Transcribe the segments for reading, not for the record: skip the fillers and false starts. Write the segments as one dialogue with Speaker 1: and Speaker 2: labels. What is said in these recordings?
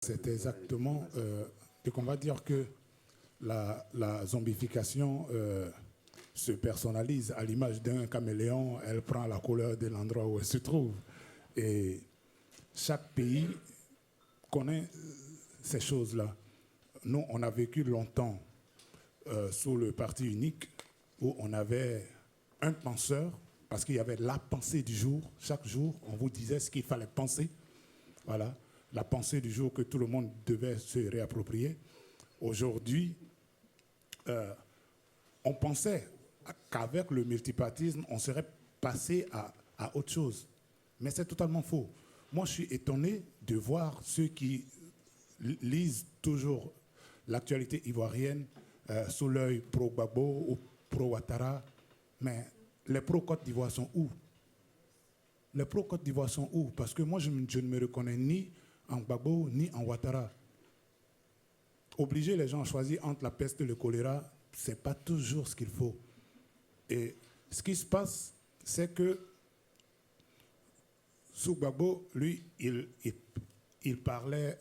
Speaker 1: c'est exactement... donc on va dire que la zombification se personnalise à l'image d'un caméléon. Elle prend la couleur de l'endroit où elle se trouve. Et chaque pays connaît ces choses-là. Nous, on a vécu longtemps sous le parti unique où on avait un penseur, parce qu'il y avait la pensée du jour. Chaque jour, on vous disait ce qu'il fallait penser. Voilà, la pensée du jour que tout le monde devait se réapproprier. Aujourd'hui, on pensait qu'avec le multipartisme, on serait passé à autre chose. Mais c'est totalement faux. Moi, je suis étonné de voir ceux qui lisent toujours l'actualité ivoirienne sous l'œil pro-Gbagbo ou pro-Ouattara. Mais les pro-Côte d'Ivoire sont où? Les pro-Côte d'Ivoire sont où? Parce que moi, je ne me reconnais ni en Gbagbo ni en Ouattara. Obliger les gens à choisir entre la peste et le choléra, ce n'est pas toujours ce qu'il faut. Et ce qui se passe, c'est que sous Gbagbo, lui, il parlait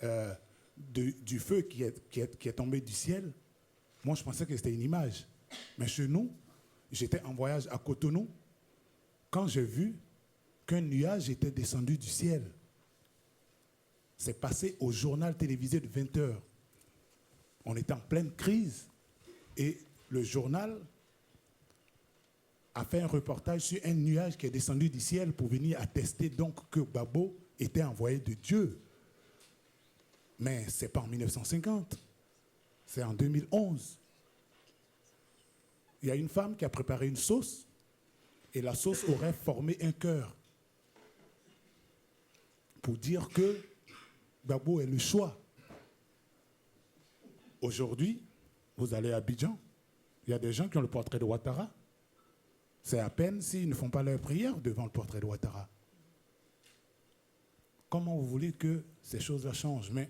Speaker 1: du feu qui est tombé du ciel. Moi, je pensais que c'était une image. Mais chez nous, j'étais en voyage à Cotonou quand j'ai vu qu'un nuage était descendu du ciel. C'est passé au journal télévisé de 20h. On était en pleine crise et le journal a fait un reportage sur un nuage qui est descendu du ciel pour venir attester donc que Gbagbo était envoyé de Dieu. Mais ce n'est pas en 1950, c'est en 2011. Il y a une femme qui a préparé une sauce et la sauce aurait formé un cœur pour dire que Gbagbo est le choix. Aujourd'hui, vous allez à Abidjan, il y a des gens qui ont le portrait de Ouattara. C'est à peine s'ils ne font pas leur prière devant le portrait de Ouattara. Comment vous voulez que ces choses-là changent? Mais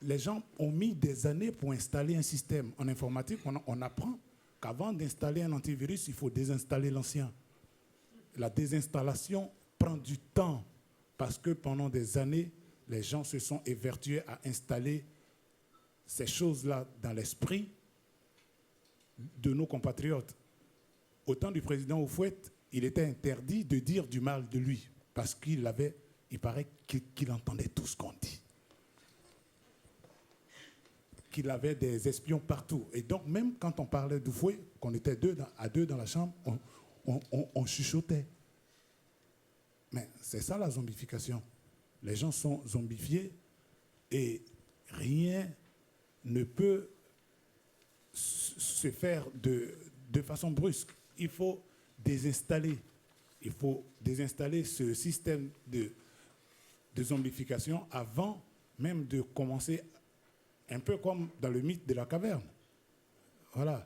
Speaker 1: les gens ont mis des années pour installer un système. En informatique, on apprend qu'avant d'installer un antivirus, il faut désinstaller l'ancien. La désinstallation prend du temps parce que pendant des années, les gens se sont évertués à installer ces choses-là dans l'esprit de nos compatriotes. Au temps du président Houphouët, il était interdit de dire du mal de lui parce il paraît qu'il entendait tout ce qu'on dit. Qu'il avait des espions partout. Et donc, même quand on parlait d'Houphouët, qu'on était à deux dans la chambre, on chuchotait. Mais c'est ça la zombification. Les gens sont zombifiés et rien ne peut se faire de façon brusque. Il faut désinstaller. Il faut désinstaller ce système de zombification avant même de commencer, un peu comme dans le mythe de la caverne. Voilà.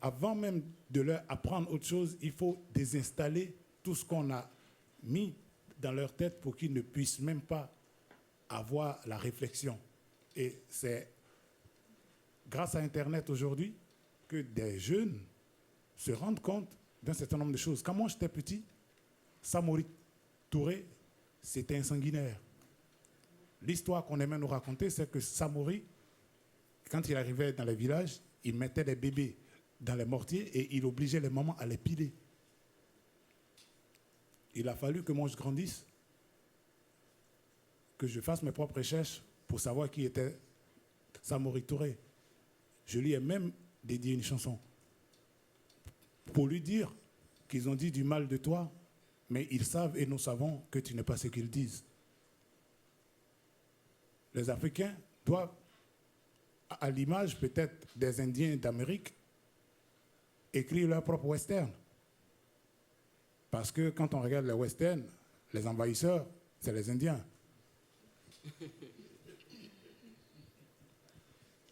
Speaker 1: Avant même de leur apprendre autre chose, il faut désinstaller tout ce qu'on a mis dans leur tête pour qu'ils ne puissent même pas avoir la réflexion. Et c'est grâce à Internet aujourd'hui que des jeunes se rendent compte d'un certain nombre de choses. Quand moi j'étais petit, Samori Touré, c'était un sanguinaire. L'histoire qu'on aimait nous raconter, c'est que Samori, quand il arrivait dans les villages, il mettait des bébés dans les mortiers et il obligeait les mamans à les piler. Il a fallu que moi je grandisse, que je fasse mes propres recherches pour savoir qui était Samori Touré. Je lui ai même dédié une chanson pour lui dire qu'ils ont dit du mal de toi, mais ils savent et nous savons que tu n'es pas ce qu'ils disent. Les Africains doivent, à l'image peut-être des Indiens d'Amérique, écrire leur propre western. Parce que quand on regarde les westerns, les envahisseurs, c'est les Indiens.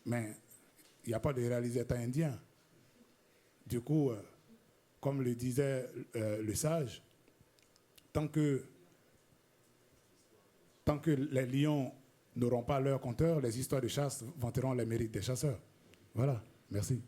Speaker 1: Mais il n'y a pas de réalisateur indien. Du coup, comme le disait le sage, tant que les lions n'auront pas leur compteur, les histoires de chasse vanteront les mérites des chasseurs. Voilà, merci.